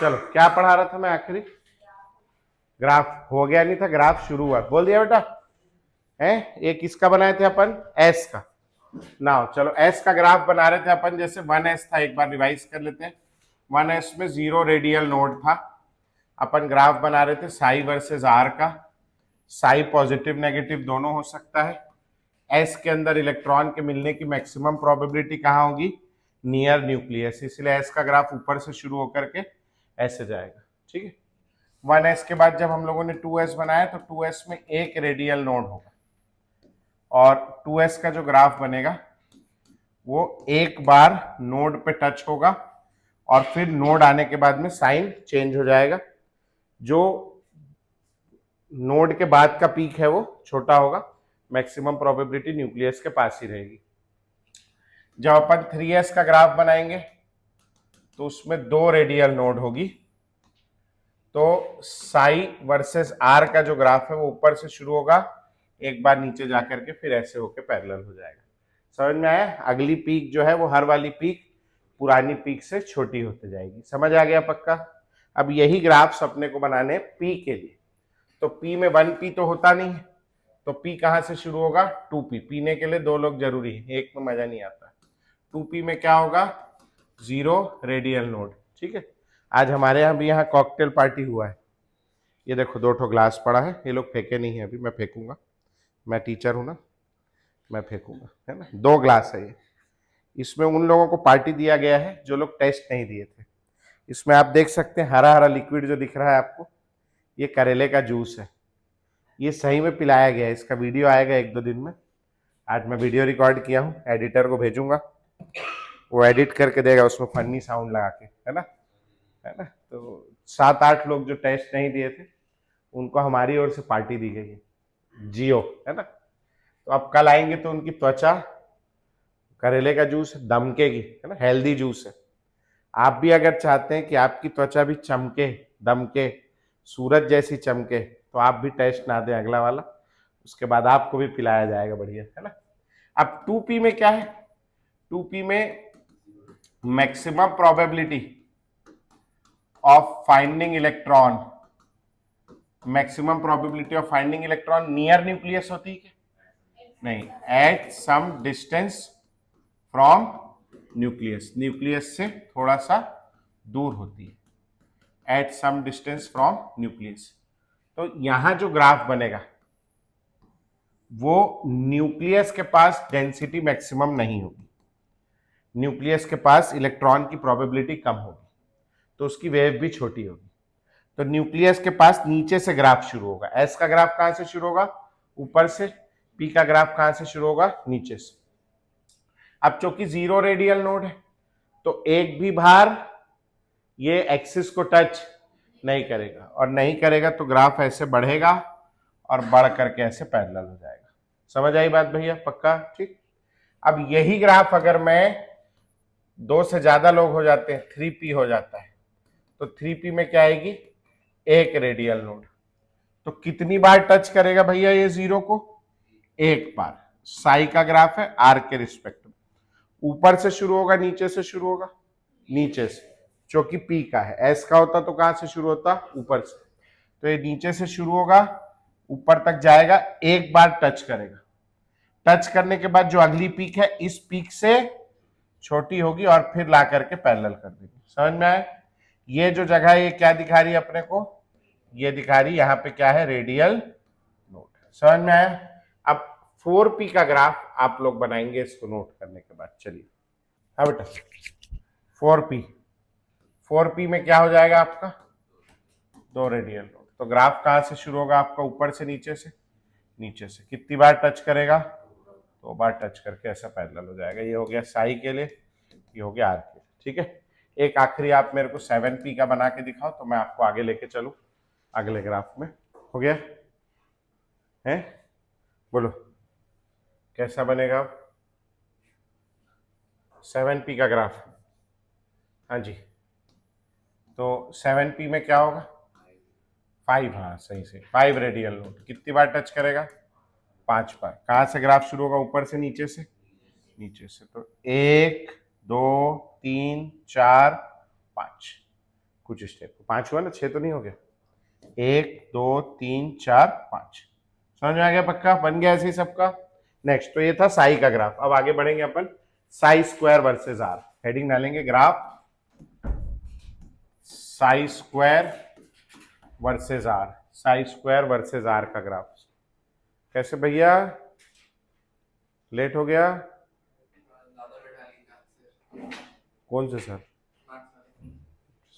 चलो क्या पढ़ा रहा था मैं आखिरी? ग्राफ हो गया नहीं था, ग्राफ शुरू हुआ, बोल दिया बेटा है। एक किसका बनाए थे अपन? एस का। ना चलो एस का ग्राफ बना रहे थे अपन, जैसे 1s था, एक बार रिवाइज कर लेते हैं। 1s में 0 रेडियल नोड था। अपन ग्राफ बना रहे थे साई वर्सेस आर का। साई पॉजिटिव नेगेटिव दोनों हो सकता है। एस के अंदर इलेक्ट्रॉन के मिलने की मैक्सिमम प्रोबेबिलिटी कहाँ होगी? नियर न्यूक्लियस, इसलिए एस का ग्राफ ऊपर से शुरू होकर के ऐसे जाएगा। ठीक है। 1s के बाद जब हम लोगों ने 2s बनाया तो 2s में एक रेडियल नोड होगा, और 2s का जो ग्राफ बनेगा वो एक बार नोड पे टच होगा और फिर नोड आने के बाद में साइन चेंज हो जाएगा। जो नोड के बाद का पीक है वो छोटा होगा, मैक्सिमम प्रोबेबिलिटी न्यूक्लियस के पास ही रहेगी। जब अपन 3s का ग्राफ बनाएंगे तो उसमें 2 रेडियल नोड होगी, तो साई वर्सेस आर का जो ग्राफ है वो ऊपर से शुरू होगा, एक बार नीचे जाकर के फिर ऐसे होके पैरेलल हो जाएगा। समझ में आया? अगली पीक जो है वो हर वाली पीक पुरानी पीक से छोटी होती जाएगी। समझ आ गया पक्का? अब यही ग्राफ्स अपने को बनाने पी के लिए, तो पी में 1p तो होता नहीं है, तो पी कहां से शुरू होगा? 2p। पीने के लिए 2 लोग जरूरी है, एक में मजा नहीं आता। 2p में क्या होगा? 0 रेडियल नोड। ठीक है। आज हमारे यहाँ भी यहाँ कॉकटेल पार्टी हुआ है। ये देखो 2 ठो ग्लास पड़ा है, ये लोग फेंके नहीं है अभी, मैं फेंकूंगा। मैं टीचर हूं ना, मैं फेंकूंगा, है ना। 2 ग्लास है ये। इसमें उन लोगों को पार्टी दिया गया है जो लोग टेस्ट नहीं दिए थे। इसमें आप देख सकते हैं हरा हरा लिक्विड जो दिख रहा है आपको, ये करेले का जूस है। ये सही में पिलाया गया है, इसका वीडियो आएगा 1-2 दिन में। आज मैं वीडियो रिकॉर्ड किया हूँ, एडिटर को भेजूंगा, वो एडिट करके देगा उसमें फनी साउंड लगा के, है ना, है ना। तो 7-8 लोग जो टेस्ट नहीं दिए थे उनको हमारी ओर से पार्टी दी गई है, जियो, है ना। तो अब कल आएंगे तो उनकी त्वचा करेले का जूस दमकेगी, है ना, हेल्दी जूस है। आप भी अगर चाहते हैं कि आपकी त्वचा भी चमके, दमके, सूरज जैसी चमके, तो आप भी टेस्ट ना दें अगला वाला, उसके बाद आपको भी पिलाया जाएगा बढ़िया, है ना। अब 2p में क्या है? 2p में maximum probability of finding electron, maximum probability of finding electron near nucleus होती है क्या? नहीं, at some distance from nucleus, nucleus से थोड़ा सा दूर होती है, at some distance from nucleus. तो यहां जो ग्राफ बनेगा वो न्यूक्लियस के पास डेंसिटी मैक्सिमम नहीं होगी, न्यूक्लियस के पास इलेक्ट्रॉन की प्रोबेबिलिटी कम होगी, तो उसकी वेव भी छोटी होगी। तो न्यूक्लियस के पास नीचे से ग्राफ शुरू होगा। एस का ग्राफ कहां से शुरू होगा? ऊपर से। पी का ग्राफ कहां से शुरू होगा? नीचे से। अब चूंकि 0 रेडियल नोड है तो एक भी भार ये एक्सिस को टच नहीं करेगा, और नहीं करेगा तो ग्राफ ऐसे बढ़ेगा और बढ़ करके ऐसे पैरेलल हो जाएगा। समझ आई बात भैया? पक्का? ठीक। अब यही ग्राफ अगर मैं 2 से ज्यादा लोग हो जाते हैं, 3p हो जाता है, तो 3p में क्या आएगी? एक रेडियल नोड। तो कितनी बार टच करेगा भैया ये 0 को? एक बार। साई का ग्राफ है आर के रिस्पेक्ट में, ऊपर से शुरू होगा नीचे से शुरू होगा? नीचे से, जो कि पी का है। एस का होता तो कहां से शुरू होता? ऊपर से। तो ये नीचे से शुरू होगा, ऊपर तक जाएगा, एक बार टच करेगा। टच करने के बाद जो अगली पीक है इस पीक से छोटी होगी और फिर ला करके पैरेलल कर देगी। समझ में आए? ये जो जगह है ये क्या दिखा रही है अपने को? ये दिखा रही है यहाँ पे क्या है? Radial node. समझ में आया? अब 4p का ग्राफ आप लोग बनाएंगे इसको नोट करने के बाद। चलिए हाँ बेटा, 4p, 4p में क्या हो जाएगा आपका? 2 रेडियल नोड। तो ग्राफ कहां से शुरू होगा आपका? ऊपर से नीचे से? नीचे से। कितनी बार टच करेगा? 2 बार टच करके ऐसा पैरेलल हो जाएगा। ये हो गया साई के लिए, ये हो गया आर के लिए। ठीक है। एक आखिरी आप मेरे को 7p का बना के दिखाओ तो मैं आपको आगे लेके चलूं अगले ग्राफ में। हो गया है? बोलो कैसा बनेगा 7p का ग्राफ? हाँ जी, तो 7p में क्या होगा? 5, हाँ सही से, 5 रेडियल नोड। कितनी बार टच करेगा? 5 बार। कहां से ग्राफ शुरू होगा? ऊपर से नीचे से? नीचे से। तो 1 2 3 4 5। कुछ स्टेप, 5 हुआ ना, 6 तो नहीं हो गया? 1 2 3 4 5, समझ में आ गया? पक्का बन गया ऐसे ही सबका। नेक्स्ट तो ये था साई का ग्राफ। अब आगे बढ़ेंगे अपन psi square versus R. Heading डालेंगे graph psi square versus are, psi square versus R का ग्राफ। कैसे भैया, लेट हो गया? कौन से sir?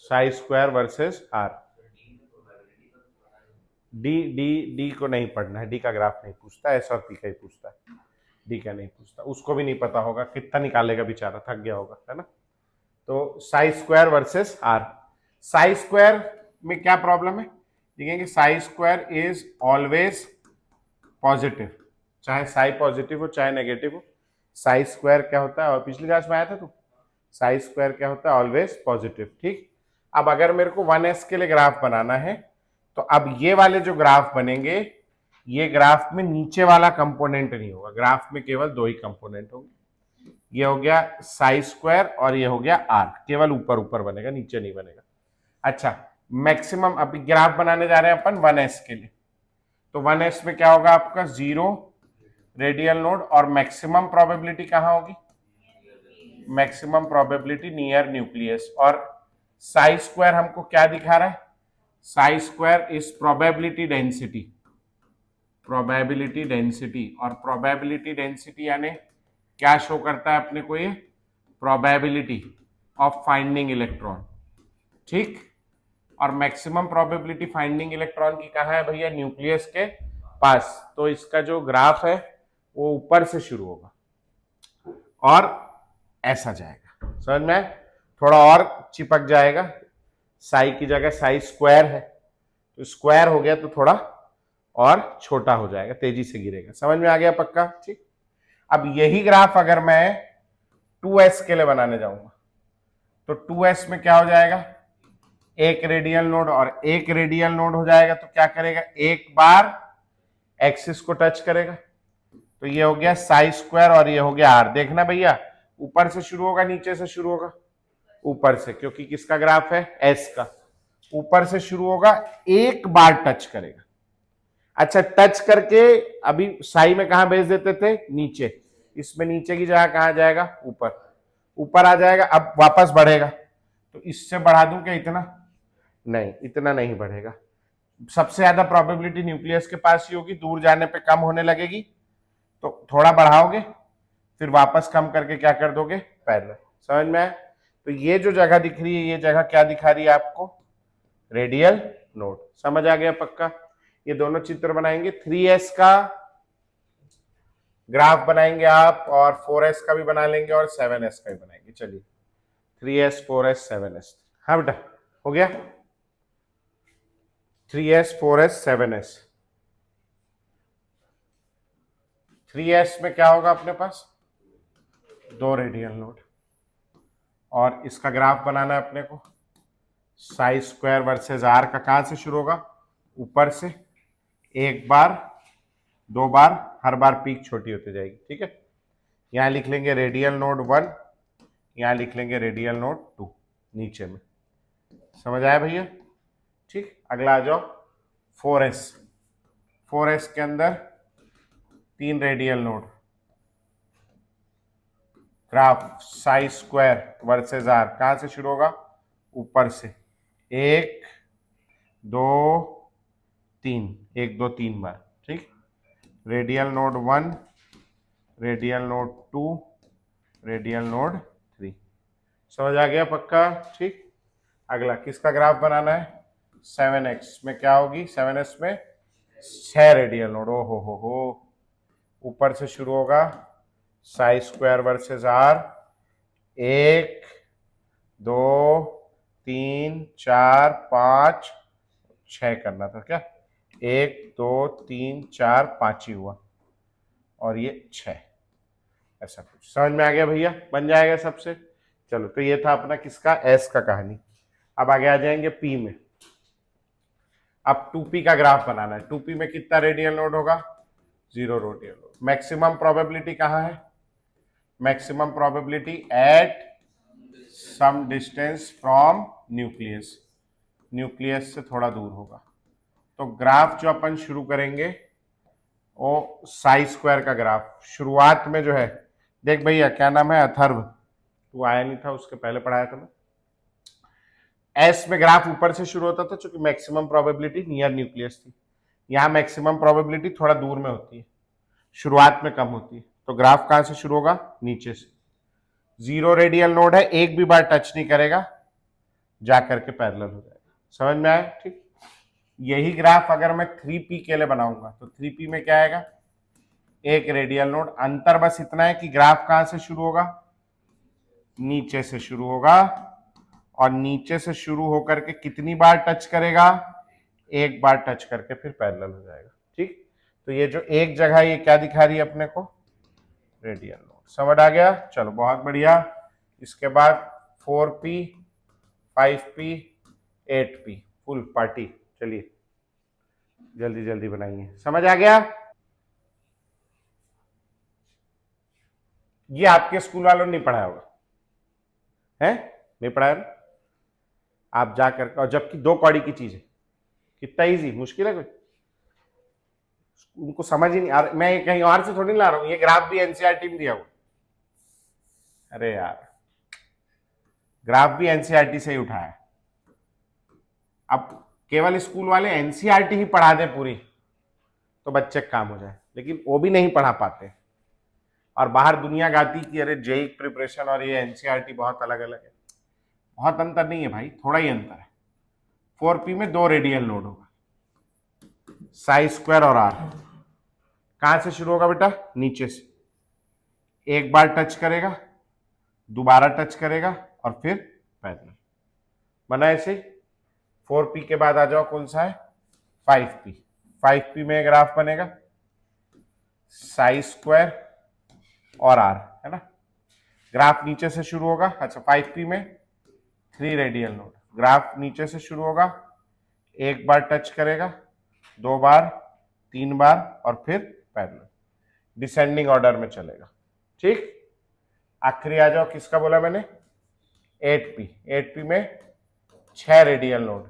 Psi square versus R. D D D को नहीं पढ़ना है, डी का ग्राफ नहीं पूछता, एस और पी का ही पूछता है, डी का नहीं पूछता। उसको भी नहीं पता होगा, कितना निकालेगा बेचारा, थक गया होगा, है ना? तो psi square versus are. Psi square में क्या प्रॉब्लम है? देखेंगे psi square is always positive, चाहे साई पॉजिटिव हो चाहे नेगेटिव हो, साई स्क्वायर क्या होता है? और पिछली क्लास में आया था तो साई स्क्वायर क्या होता है? Always positive. ठीक, अब अगर मेरे को 1s के लिए ग्राफ बनाना है तो अब ये वाले जो ग्राफ बनेंगे, ये ग्राफ में नीचे वाला कंपोनेंट नहीं होगा, ग्राफ में केवल 2 ही कंपोनेंट होंगे। ये हो गया साई स्क्वायर और ये हो गया आर, केवल ऊपर ऊपर बनेगा, नीचे नहीं बनेगा। अच्छा, मैक्सिमम अभी ग्राफ बनाने जा रहे हैं अपन 1s के लिए, तो 1s में क्या होगा आपका? 0 रेडियल नोड, और मैक्सिमम प्रोबेबिलिटी कहां होगी? Maximum probability near nucleus. और साई स्क्वायर हमको क्या दिखा रहा है? Sai square is probability density, probability density. और प्रोबेबिलिटी डेंसिटी यानी क्या शो करता है अपने को? ये प्रोबेबिलिटी ऑफ फाइंडिंग इलेक्ट्रॉन। ठीक, और मैक्सिमम प्रोबेबिलिटी फाइंडिंग इलेक्ट्रॉन की कहाँ है भैया? न्यूक्लियस के पास। तो इसका जो ग्राफ है वो ऊपर से शुरू होगा और ऐसा जाएगा, समझ में? थोड़ा और चिपक जाएगा, साई की जगह साई स्क्वायर है तो स्क्वायर हो गया, तो थोड़ा और छोटा हो जाएगा, तेजी से गिरेगा। समझ में आ गया पक्का? ठीक, अब यही ग्राफ अगर मैं 2s के लिए बनाने जाऊंगा तो 2s में क्या हो जाएगा? एक रेडियल नोड और एक रेडियल नोड हो जाएगा, तो क्या करेगा? एक बार एक्सिस को टच करेगा, तो ये हो गया साई स्क्वायर और ये हो गया आर। देखना भैया, ऊपर से शुरू होगा नीचे से शुरू होगा? ऊपर से, क्योंकि किसका ग्राफ है? एस का। ऊपर से शुरू होगा, एक बार टच करेगा। अच्छा, टच करके अभी साई में कहां भेज देते थे? नीचे। इसमें नीचे की जगह कहां जाएगा? ऊपर। ऊपर आ जाएगा, अब वापस बढ़ेगा, तो इससे बढ़ा दूं क्या इतना? नहीं, इतना नहीं बढ़ेगा। सबसे ज्यादा प्रोबेबिलिटी न्यूक्लियस के पास ही होगी, दूर जाने पे कम होने लगेगी, तो थोड़ा बढ़ाओगे फिर वापस कम करके क्या कर दोगे? पैरेलल। समझ में आया? तो ये जो जगह दिख रही है, ये जगह क्या दिखा रही है आपको? Radial node. समझ आ गया पक्का? ये दोनों चित्र बनाएंगे, 3s का ग्राफ बनाएंगे आप, और 4s का भी बना लेंगे और 7s का भी बनाएंगे। चलिए 3s 4s 7s। हाँ बेटा, हो गया? 3s 4s 7s। 3s में क्या होगा अपने पास? 2 रेडियल नोड, और इसका ग्राफ बनाना है अपने को। साई स्क्वायर वर्सेस आर का कहां से शुरू होगा? ऊपर से, एक बार, 2 बार, हर बार पीक छोटी होती जाएगी। ठीक है, यहां लिख लेंगे रेडियल नोड 1, यहां लिख लेंगे रेडियल नोड 2 नीचे में। समझ आया भैया? ठीक, अगला आ जाओ 4s। 4s के अंदर 3 radial node, graph psi square versus r कहां से शुरू होगा? ऊपर से, 1 2 3, 1 2 3 बार। ठीक, radial node 1, radial node 2, radial node 3। समझ आ गया पक्का? ठीक, अगला किसका ग्राफ बनाना है? 7x में क्या होगी? 7s में 6 रेडियल नोड। ओ हो, ऊपर से शुरू होगा, साई स्क्वायर वर्सेस आर, 1 2 3 4 5 6 करना था क्या? 1 2 3 4 5 ही हुआ, और ये 6, ऐसा कुछ। समझ में आ गया भैया? बन जाएगा सबसे। चलो, तो ये था अपना किसका? एस का कहानी। अब आगे आ जाएंगे पी में। अब 2p का ग्राफ बनाना है। 2p में कितना रेडियल नोड होगा? 0 रेडियल नोड। मैक्सिमम प्रोबेबिलिटी कहां है? Maximum probability at some distance from nucleus. Nucleus से थोड़ा दूर होगा। तो ग्राफ जो अपन शुरू करेंगे वो साई स्क्वायर का ग्राफ। शुरुआत में जो है, देख भैया क्या नाम है, अथर्व, तू आया नहीं था, उसके पहले पढ़ाया था मैं। एस में ग्राफ ऊपर से शुरू होता था क्योंकि मैक्सिमम प्रोबेबिलिटी नियर न्यूक्लियस थी। यहाँ मैक्सिमम प्रोबेबिलिटी थोड़ा दूर में होती है, शुरुआत में कम होती है। तो ग्राफ कहां से शुरू होगा, नीचे से। 0 रेडियल नोड है, एक भी बार टच नहीं करेगा, जाकर के पैरेलल हो जाएगा। समझ में आया? ठीक। यही ग्राफ अगर मैं 3p के लिए बनाऊंगा तो 3p में क्या आएगा, एक रेडियल नोड। अंतर बस इतना है कि ग्राफ कहां से शुरू होगा, नीचे से शुरू होगा, और नीचे से शुरू होकर के कितनी बार टच करेगा, एक बार टच करके फिर पैरेलल हो जाएगा। ठीक। तो ये जो एक जगह ये क्या दिखा रही है अपने को, रेडियल नोड। समझ आ गया? चलो बहुत बढ़िया। इसके बाद 4p 5p 8p full party. चलिए जल्दी जल्दी बनाइए। समझ आ गया? ये आपके स्कूल वालों ने नहीं पढ़ाया होगा, है? नहीं पढ़ाया ना? आप जाकर, और जबकि 2 कौड़ी की चीज है, कितना इजी, मुश्किल है कोई? उनको समझ ही नहीं आ रहा। मैं कहीं और से थोड़ी ला रहा हूं, ये ग्राफ भी एनसीईआरटी में दिया हुआ। अरे यार, ग्राफ भी एनसीईआरटी से ही उठाया। अब केवल स्कूल वाले एनसीईआरटी ही पढ़ा दे पूरी तो बच्चे काम हो जाए, लेकिन वो भी नहीं पढ़ा पाते। और बाहर दुनिया गाती कि अरे जेई प्रिपरेशन और ये एनसीईआरटी बहुत अलग अलग है। बहुत अंतर नहीं है भाई, थोड़ा ही अंतर है। 4p में 2 रेडियल नोड होगा, साई स्क्वायर और आर। कहां से शुरू होगा बेटा, नीचे से। एक बार टच करेगा, दोबारा टच करेगा, और फिर पैरेलल। बना ऐसे। 4p के बाद आ जाओ, कौन सा है, 5p। 5p में ग्राफ बनेगा साई स्क्वायर और आर, है ना। ग्राफ नीचे से शुरू होगा। अच्छा, 5p में 3 रेडियल नोड। ग्राफ नीचे से शुरू होगा, एक बार टच करेगा, 2 बार, 3 बार, और फिर पैरेलल। डिसेंडिंग ऑर्डर में चलेगा। ठीक। आखिरी आ जाओ, किसका बोला मैंने, 8p। 8p में 6 रेडियल नोड।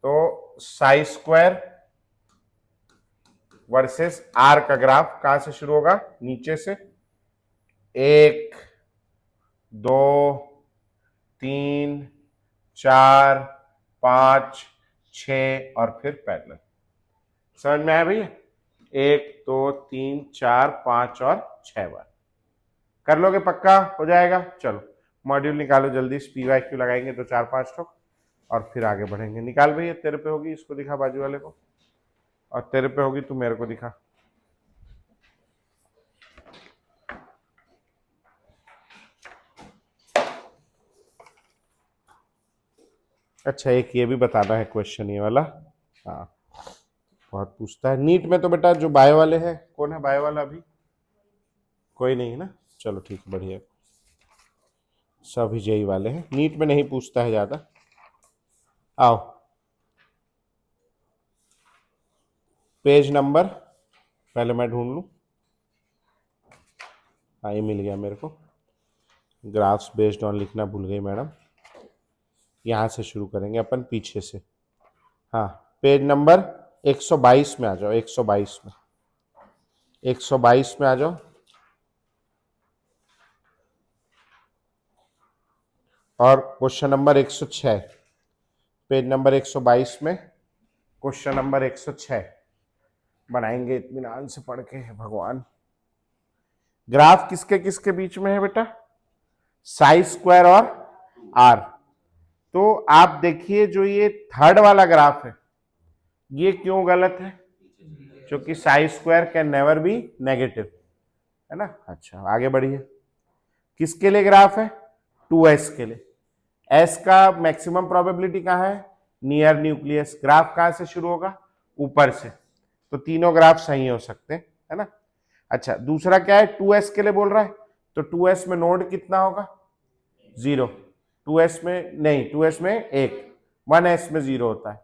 तो साई स्क्वायर वर्सेस आर का ग्राफ कहां से शुरू होगा, नीचे से। 1 2 3 4 5 6 और फिर पैरेलल। समझ में आया भैया? 1 2 3 4 5 और 6 बार कर लोगे, पक्का हो जाएगा। चलो मॉड्यूल निकालो जल्दी, PYQ लगाएंगे तो 4-5 ठोक, और फिर आगे बढ़ेंगे। निकाल भैया, तेरे पे होगी, इसको दिखा बाजू वाले को, और तेरे पे होगी, तू मेरे को दिखा। अच्छा, एक ये भी बताना है क्वेश्चन, ये वाला, हाँ बहुत पूछता है नीट में। तो बेटा जो बायो वाले हैं, कौन है बायो वाला अभी, कोई नहीं है ना। चलो ठीक, बढ़िया। सभी जेई वाले हैं, नीट में नहीं पूछता है ज्यादा। आओ, पेज नंबर पहले मैं ढूंढ लूं। हाँ, ये मिल गया मेरे को। ग्राफ्स बेस्ड ऑन लिखना भूल गई मैडम। यहां से शुरू करेंगे अपन, पीछे से। हाँ, पेज नंबर 122 में आ जाओ। 122 में, 122 में आ जाओ। और क्वेश्चन नंबर 106, पेज नंबर 122 में क्वेश्चन नंबर 106 बनाएंगे इत्मीनान से पढ़ के, भगवान। ग्राफ किसके किसके बीच में है बेटा, साई स्क्वायर और आर। तो आप देखिए, जो ये थर्ड वाला ग्राफ है, ये क्यों गलत है, क्योंकि Sai square can never be negative, है ना। अच्छा, आगे बढ़िए। किसके लिए ग्राफ है, 2s के लिए। s का मैक्सिमम प्रोबेबिलिटी कहाँ है, नियर न्यूक्लियस। ग्राफ कहां से शुरू होगा, ऊपर से। तो तीनों ग्राफ सही हो सकते हैं, है ना। अच्छा, दूसरा क्या है, 2s के लिए बोल रहा है, तो 2s में नोड कितना होगा, 0। 2s में नहीं, 2s में 1, 1s में 0 होता है।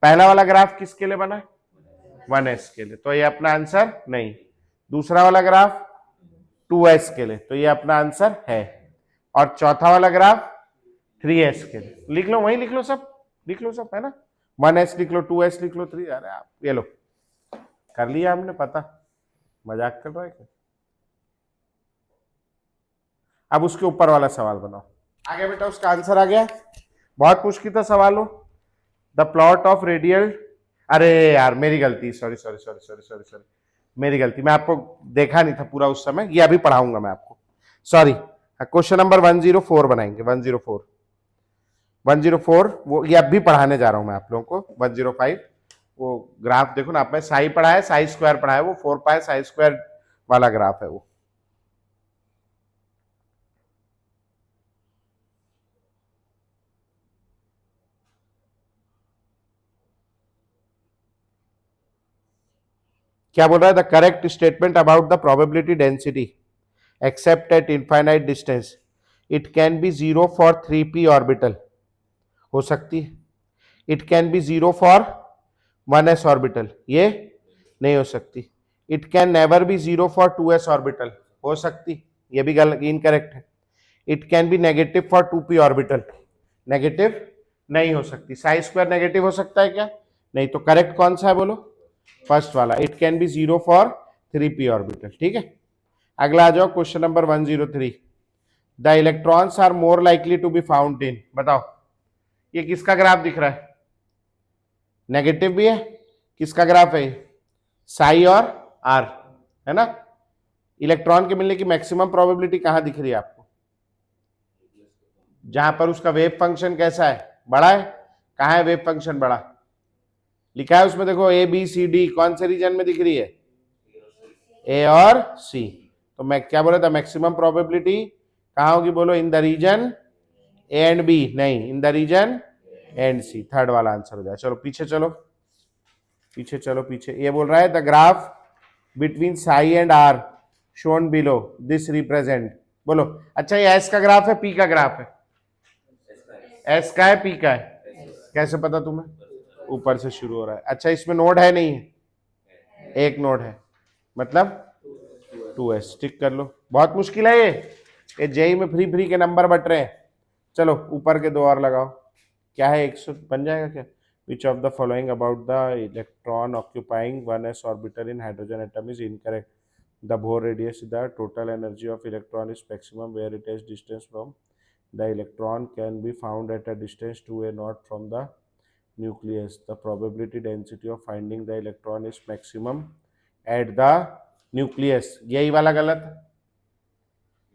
पहला वाला ग्राफ किसके लिए बना है, 1s के लिए, तो ये अपना आंसर नहीं। दूसरा वाला ग्राफ 2s के लिए, तो ये अपना आंसर है। और चौथा वाला ग्राफ 3s के लिए। लिख लो, वहीं लिख लो सब, लिख लो सब, है ना, 1s लिख लो, 2s लिख लो, 3, अरे आप ये लो, कर लिया हमने, पता, मजाक कर रहा है क्या। अब उसके ऊपर वाला सवाल बनाओ। आ गया बेटा, उसका आंसर आ गया। बहुत मुश्किल था सवाल हो। द प्लॉट ऑफ रेडियल, अरे यार मेरी गलती, sorry sorry sorry sorry sorry sorry, मेरी गलती, मैं आपको देखा नहीं था पूरा उस समय, ये अभी पढ़ाऊंगा मैं आपको, सॉरी। क्वेश्चन नंबर 104 बनाएंगे, 104, 104 वो ये अब भी पढ़ाने जा रहा हूं मैं आप लोगों को। 105 वो ग्राफ देखो ना, आपने साई पढ़ा है, साई स्क्वायर पढ़ा है, वो 4 पाई साई स्क्वायर वाला ग्राफ है वो। क्या बोल रहा है, the correct statement about the probability density accept eight infinite distance, it can be zero for 3p orbital, हो सकती है। It can be zero for 1s orbital, ये नहीं हो सकती। It can never be zero for 2s orbital, हो सकती, ये भी गलत, इनकरेक्ट है। It can B negative for 2p orbital, negative नहीं हो सकती। साई स्क्वायर नेगेटिव हो सकता है क्या, नहीं, तो करेक्ट कौन सा है बोलो, फर्स्ट वाला, it can be zero for 3p orbital. ठीक है, अगला आ जाओ, question number 103, the electrons are more likely to be found in, बताओ ये किसका ग्राफ दिख रहा है, नेगेटिव भी है, किसका ग्राफ है, साई और आर, है ना। इलेक्ट्रॉन के मिलने की मैक्सिमम प्रोबेबिलिटी कहां दिख रही है आपको, जहां पर उसका वेव फंक्शन कैसा है, बड़ा है, कहां है वेव फंक्शन बड़ा, लिखा है उसमें देखो, ए बी सी डी, कौन से रीजन में दिख रही है, ए और सी। तो मैं क्या बोला था, मैक्सिमम प्रोबेबिलिटी कहां होगी बोलो, in the region A and B, नहीं, in the region and C, third वाला आंसर हो जाए। चलो पीछे चलो, पीछे चलो, पीछे, ये बोल रहा है the graph between psi and r shown below this represent, बोलो। अच्छा ये एस का ग्राफ है, पी का ग्राफ है, एस का है, पी का है, कैसे पता तुम्हें, ऊपर से शुरू हो रहा है। अच्छा इसमें नोड है, नहीं है, एक नोड है, मतलब 2s, टिक कर लो। बहुत मुश्किल है ये जेई में फ्री फ्री के नंबर बट रहे हैं। चलो ऊपर के दो और लगाओ, क्या है, 100 बन जाएगा क्या। Which of the following about the electron occupying 1s orbital in hydrogen atom is incorrect, the Bohr radius, the total energy of electron is maximum where it is distance from the electron can be found at a distance 2a naught from the nucleus, the probability density of finding the electron is maximum at the nucleus, यही वाला गलत है,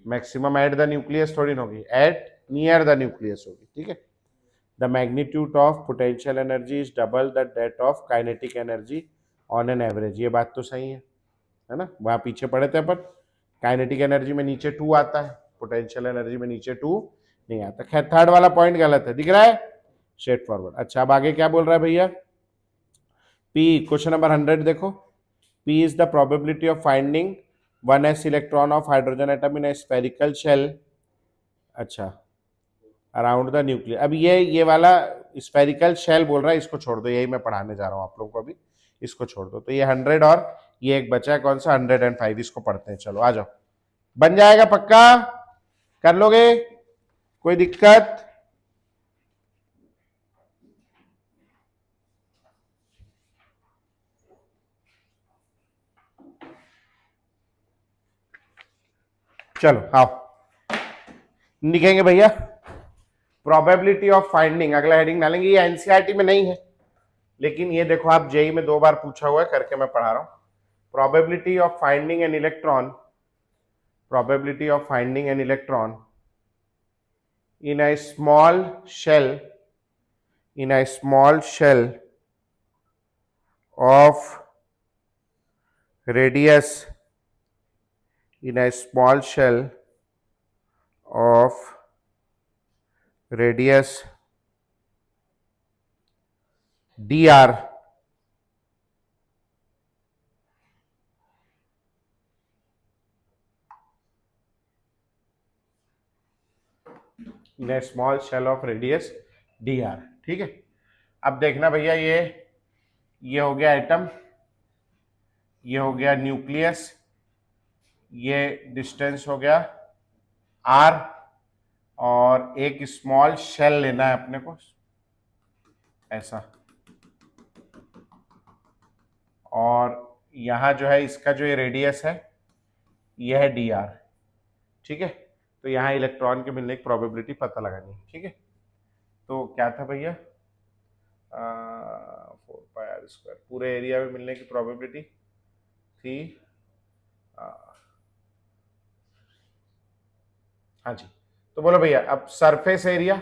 maximum at the nucleus थोड़ी ना होगी, eight near the nucleus होगी। ठीक है, the magnitude of potential energy is double the that of kinetic energy on an average, ये बात तो सही है ना, वहां पीछे पढ़े थे अपन, काइनेटिक एनर्जी में नीचे 2 आता है, पोटेंशियल एनर्जी में नीचे 2 नहीं आता। खैर थर्ड वाला पॉइंट गलत है, दिख रहा है, स्ट्रेट फॉरवर्ड। अच्छा अब आगे क्या बोल रहा है भैया, पी, क्वेश्चन नंबर 100 देखो, P is the probability of finding 1s electron of hydrogen atom in a spherical shell, अच्छा, अराउंड द न्यूक्लियस। अब ये वाला स्फेरिकल शेल बोल रहा है, इसको छोड़ दो, यही मैं पढ़ाने जा रहा हूँ आप लोगों को अभी, इसको छोड़ दो। तो ये 100 और ये एक बचा है कौन सा, 105, इसको पढ़ते हैं। चलो आ जाओ, बन जाएगा पक्का, कर लोगे, कोई दिक्कत, चलो आओ लिखेंगे भैया, प्रोबेबिलिटी ऑफ फाइंडिंग, अगला हेडिंग डालेंगे, ये एनसीईआरटी में नहीं है, लेकिन ये देखो आप जेई में 2 बार पूछा हुआ है, करके मैं पढ़ा रहा हूं। Probability of finding an electron, probability of finding an electron in a small shell, in a small shell of radius, in a small shell of radius dr, in a small shell of radius dr। ठीक है, अब देखना भैया, ये हो गया atom, ये हो गया न्यूक्लियस, ये डिस्टेंस हो गया r, और एक स्मॉल शेल लेना है अपने को, ऐसा, और यहाँ जो है इसका जो ये रेडियस है ये है डी आर, ठीक है। तो यहाँ इलेक्ट्रॉन के मिलने की प्रोबेबिलिटी पता लगानी है, ठीक है। तो क्या था भैया, 4πr² पूरे एरिया में मिलने की प्रोबेबिलिटी थी, हाँ जी। तो बोलो भैया अब सरफेस एरिया,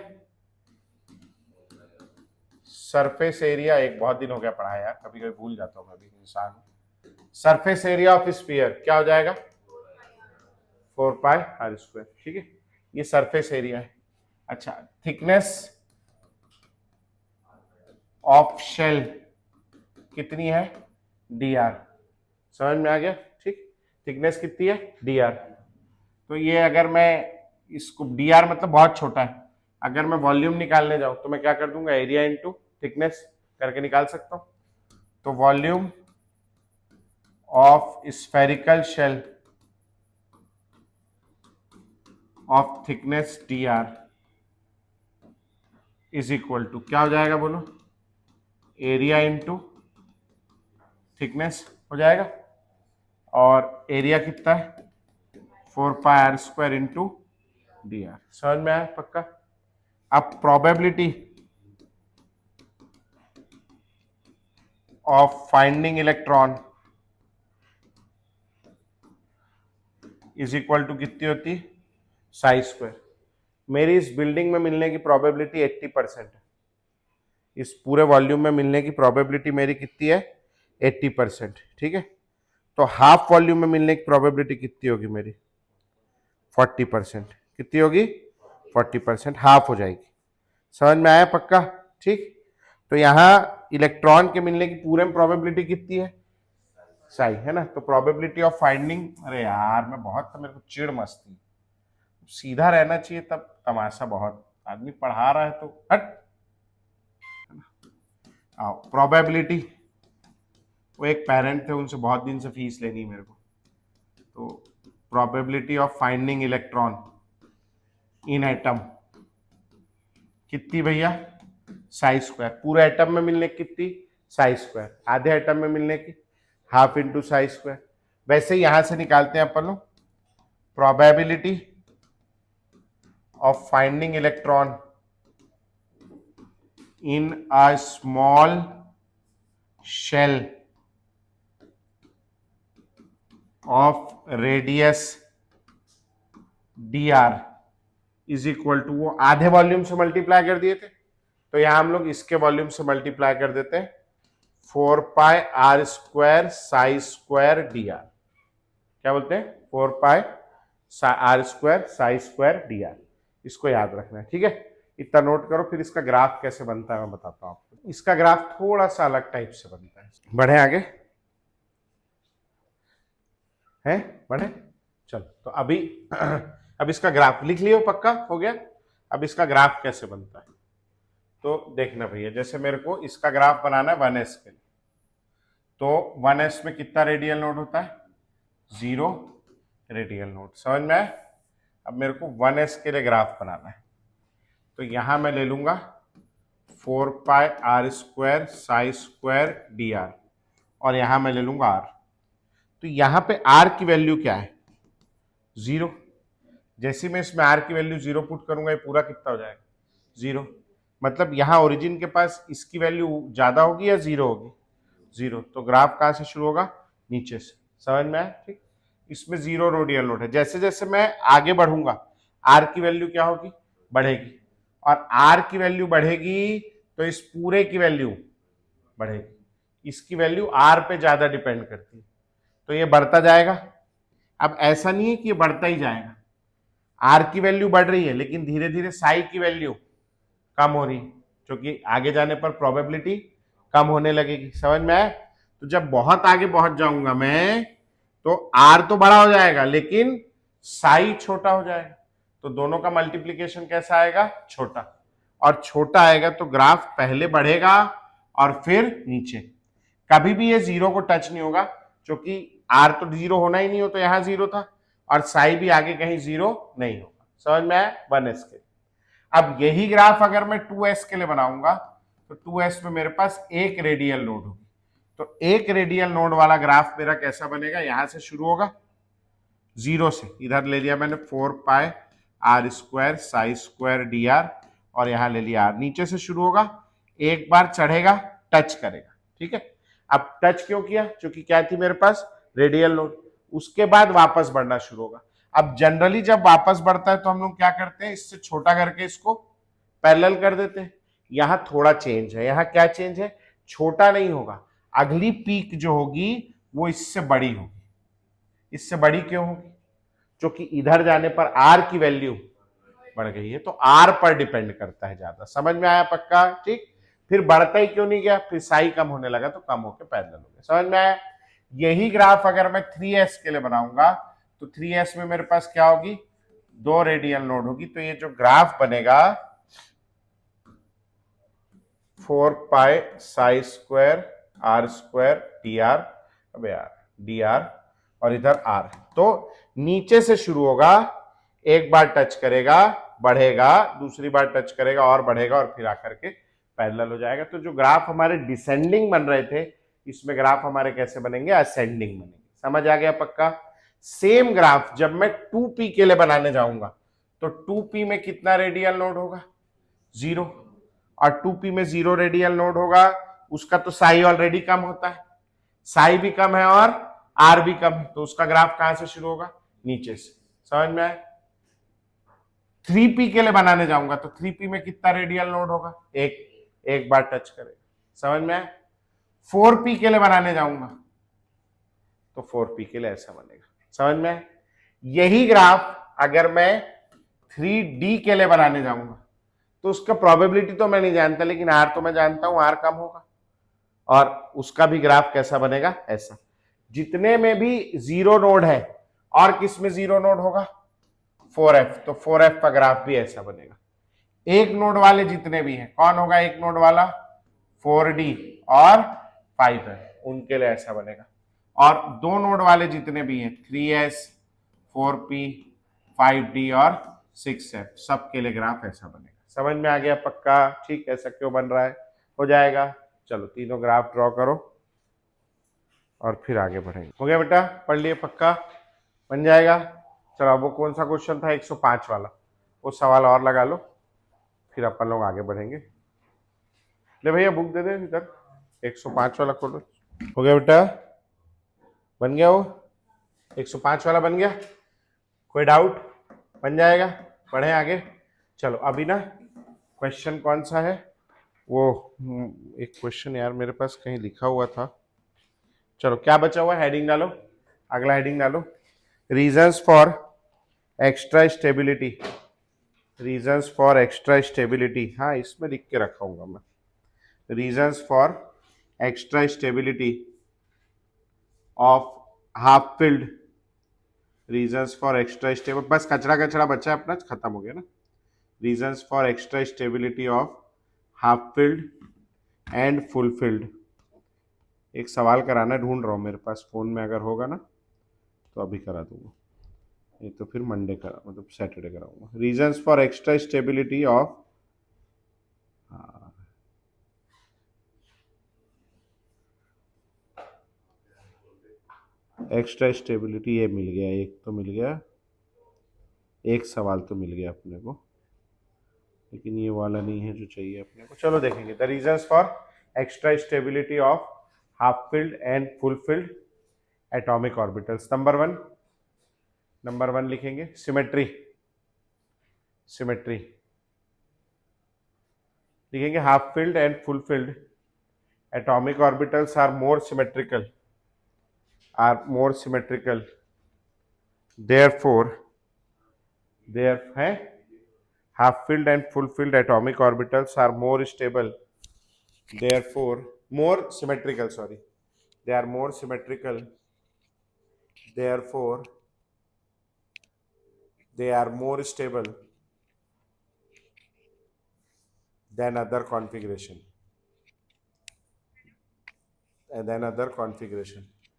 सरफेस एरिया एक बहुत दिन हो गया पढ़ा यार, कभी कभी भूल जाता हूँ, मैं भी इंसान हूँ। सरफेस एरिया ऑफ स्फीयर क्या हो जाएगा, 4πr², ठीक है। ये सरफेस एरिया है। अच्छा, थिकनेस ऑफ शेल कितनी है, डी आर, समझ में आ गया, ठीक। थिकनेस कितनी है, डी आर। तो ये अगर मैं इसको, डी आर मतलब बहुत छोटा है, अगर मैं वॉल्यूम निकालने जाऊं तो मैं क्या कर दूंगा, एरिया इंटू थिकनेस करके निकाल सकता हूं। तो volume of spherical shell of thickness d r is equal to क्या हो जाएगा बोलो, एरिया इंटू थिकनेस हो जाएगा, और एरिया कितना है, 4πr² इंटू डी आर। समझ में आया पक्का। अब probability of finding electron is equal to कितनी होती, π²। मेरी इस बिल्डिंग में मिलने की प्रोबेबिलिटी 80% है, इस पूरे वॉल्यूम में मिलने की प्रोबेबिलिटी मेरी कितनी है, 80%, ठीक है। तो हाफ वॉल्यूम में मिलने की प्रोबेबिलिटी कितनी होगी मेरी, 40%। कितनी होगी, 40%, हाफ हो जाएगी। समझ में आया पक्का, ठीक। तो यहाँ इलेक्ट्रॉन के मिलने की पूरे में प्रोबेबिलिटी कितनी है, साई है ना। तो प्रोबेबिलिटी ऑफ फाइंडिंग, अरे यार मैं बहुत, मेरे को चिड़ मस्ती, सीधा रहना चाहिए, तब तमाशा बहुत, आदमी पढ़ा रहा है तो हट। आओ प्रोबेबिलिटी, वो एक पेरेंट थे, उनसे बहुत दिन से फीस लेनी मेरे को। तो probability of finding electron in atom कितनी भैया, π²। पूरे एटम में मिलने की कितनी, π²। आधे एटम में मिलने की हाफ इंटू π²। वैसे ही यहां से निकालते हैं अपन लोग probability of finding electron in a small shell of radius dr is equal to, वो आधे वॉल्यूम से मल्टीप्लाई कर दिए थे, तो यहां हम लोग इसके वॉल्यूम से मल्टीप्लाई कर देते हैं, 4πr² π² dr। क्या बोलते हैं, 4πr² π² dr। इसको याद रखना है, ठीक है। इतना नोट करो, फिर इसका ग्राफ कैसे बनता है मैं बताता हूं आपको। इसका ग्राफ थोड़ा सा अलग टाइप से बनता है। बढ़े आगे, है बढ़े, चलो। तो अभी अब इसका ग्राफ लिख लियो, पक्का हो गया। अब इसका ग्राफ कैसे बनता है तो देखना भैया, जैसे मेरे को इसका ग्राफ बनाना है 1s के लिए, तो 1s में कितना रेडियल नोड होता है, 0 रेडियल नोड। समझ में आया। अब मेरे को 1s के लिए ग्राफ बनाना है, तो यहां मैं ले लूंगा 4πr² π² dr, और यहां मैं ले लूंगा r। तो यहां पे r की वैल्यू क्या है, 0। जैसे मैं इसमें r की वैल्यू 0 पुट करूंगा, ये पूरा कितना हो जाएगा, 0। मतलब यहां ओरिजिन के पास इसकी वैल्यू ज्यादा होगी या 0 होगी, 0। तो ग्राफ कहां से शुरू होगा, नीचे से। समझ में आया, ठीक। इसमें 0 रेडियल नोड है। जैसे जैसे मैं आगे बढ़ूंगा r की वैल्यू क्या होगी, बढ़ेगी, और r की वैल्यू बढ़ेगी तो इस पूरे की वैल्यू बढ़ेगी। इसकी वैल्यू r पे ज्यादा डिपेंड करती है, तो ये बढ़ता जाएगा। अब ऐसा नहीं है कि ये बढ़ता ही जाएगा, r की वैल्यू बढ़ रही है लेकिन धीरे धीरे साई की वैल्यू कम हो रही है, क्योंकि आगे जाने पर प्रोबेबिलिटी कम होने लगेगी। समझ में आया। तो जब बहुत आगे पहुंच जाऊंगा मैं, तो r तो बड़ा हो जाएगा लेकिन साई छोटा हो जाएगा। तो दोनों का मल्टीप्लीकेशन कैसा आएगा, छोटा, और छोटा आएगा तो ग्राफ पहले बढ़ेगा और फिर नीचे। कभी भी ये 0 को टच नहीं होगा, क्योंकि r तो 0 होना ही नहीं हो, तो यहां 0 था, और साई भी आगे कहीं 0 नहीं होगा। समझ में आया, 1s के। अब यही ग्राफ अगर मैं 2s के लिए बनाऊंगा, तो 2s में मेरे पास एक रेडियल नोड होगी। तो एक रेडियल नोड वाला ग्राफ मेरा कैसा बनेगा, यहां से शुरू होगा 0 से, इधर ले लिया मैंने 4 pi R square psi square D R, और यहां ले लिया आर, नीचे से शुरू होगा, एक बार चढ़ेगा टच करेगा, ठीक है। अब टच क्यों किया, क्योंकि क्या थी मेरे पास रेडियल नोड, उसके बाद वापस बढ़ना शुरू होगा। अब जनरली जब वापस बढ़ता है तो हम लोग क्या करते हैं, इससे छोटा करके इसको पैरेलल कर देते हैं। यहां थोड़ा चेंज है, यहां क्या चेंज है, छोटा नहीं होगा, अगली पीक जो होगी वो इससे बड़ी होगी। इससे बड़ी क्यों होगी, क्योंकि इधर जाने पर आर की वैल्यू बढ़ गई है, तो आर पर डिपेंड करता है ज्यादा। समझ में आया पक्का, ठीक। फिर बढ़ता ही क्यों नहीं गया, फिर साई कम होने लगा तो कम होकर पैरेलल हो गया। समझ में आया। यही ग्राफ अगर मैं 3s के लिए बनाऊंगा तो 3s में मेरे पास क्या होगी, दो रेडियल नोड होगी, तो ये जो ग्राफ बनेगा 4 pi psi square R square D R, अब यार डी आर, और इधर आर, तो नीचे से शुरू होगा, एक बार टच करेगा बढ़ेगा, दूसरी बार टच करेगा और बढ़ेगा, और फिर आकर के पैरेलल हो जाएगा। तो जो ग्राफ हमारे डिसेंडिंग बन रहे थे, इसमें ग्राफ हमारे कैसे बनेंगे, असेंडिंग बनेंगे। समझ आ गया पक्का। सेम ग्राफ जब मैं 2p के लिए बनाने जाऊंगा तो 2p में कितना रेडियल नोड होगा, 0, और 2p में 0 रेडियल नोड होगा, उसका तो साई ऑलरेडी कम होता है, साई भी कम है और आर भी कम है, तो उसका ग्राफ कहां से शुरू होगा, नीचे से। समझ में आया। 3p के लिए बनाने जाऊंगा तो 3p में कितना रेडियल नोड होगा, एक बार टच करेगा। समझ में आया। 4p के लिए बनाने जाऊंगा तो 4p के लिए ऐसा बनेगा। समझ में आया। यही ग्राफ अगर मैं 3d के लिए बनाने जाऊंगा तो उसका प्रोबेबिलिटी तो मैं नहीं जानता, लेकिन आर तो मैं जानता हूं, आर कम होगा, और उसका भी ग्राफ कैसा बनेगा, ऐसा। जितने में भी 0 नोड है, और किस में 0 नोड होगा, 4f, तो 4f का ग्राफ भी ऐसा बनेगा। एक नोड वाले जितने भी हैं, कौन होगा एक नोड वाला, 4d और 5f, उनके लिए ऐसा बनेगा। और दो नोड वाले जितने भी हैं, 3s 4p 5d और 6f, सबके लिए ग्राफ ऐसा बनेगा। समझ में आ गया पक्का, ठीक। ऐसा क्यों बन रहा है, हो जाएगा। चलो तीनों ग्राफ ड्रॉ करो और फिर आगे बढ़ेंगे। हो गया बेटा, पढ़ लिए पक्का, बन जाएगा। चलो वो कौन सा क्वेश्चन था, 105 वाला, वो सवाल और लगा लो, फिर अपन लोग आगे बढ़ेंगे। ले भैया बुक दे दे इधर, 105 वाला खोलो। हो गया बेटा, बन गया वो 105 वाला बन गया, कोई डाउट, बन जाएगा, बढ़े आगे। चलो अभी ना क्वेश्चन कौन सा है वो, एक क्वेश्चन यार मेरे पास कहीं लिखा हुआ था, चलो क्या बचा हुआ, हेडिंग डालो, अगला हेडिंग डालो, reasons for extra stability, reasons for extra stability, हाँ इसमें लिख के रखा हूँ मैं, reasons for extra stability of half field, reasons for extra stable, बस कचरा कचरा बचा अपना, खत्म हो गया ना। Reasons for extra stability of half filled and full field, एक सवाल कराना ढूंढ रहा हूँ, मेरे पास फोन में अगर होगा ना तो अभी करा दूंगा, ये तो फिर मंडे करा, मतलब सैटरडे कराऊंगा। Reasons for extra stability of, extra stability, ये मिल गया, एक तो मिल गया, एक सवाल तो मिल गया अपने को, लेकिन ये वाला नहीं है जो चाहिए अपने को। चलो देखेंगे, the reasons for extra stability of half filled and full filled atomic orbitals. Number one लिखेंगे सिमेट्री, सिमेट्री लिखेंगे, half filled and full filled atomic orbitals are more symmetrical, therefore half filled and full filled atomic orbitals are more stable, therefore more symmetrical, sorry, they are more symmetrical, therefore they are more stable than other configuration,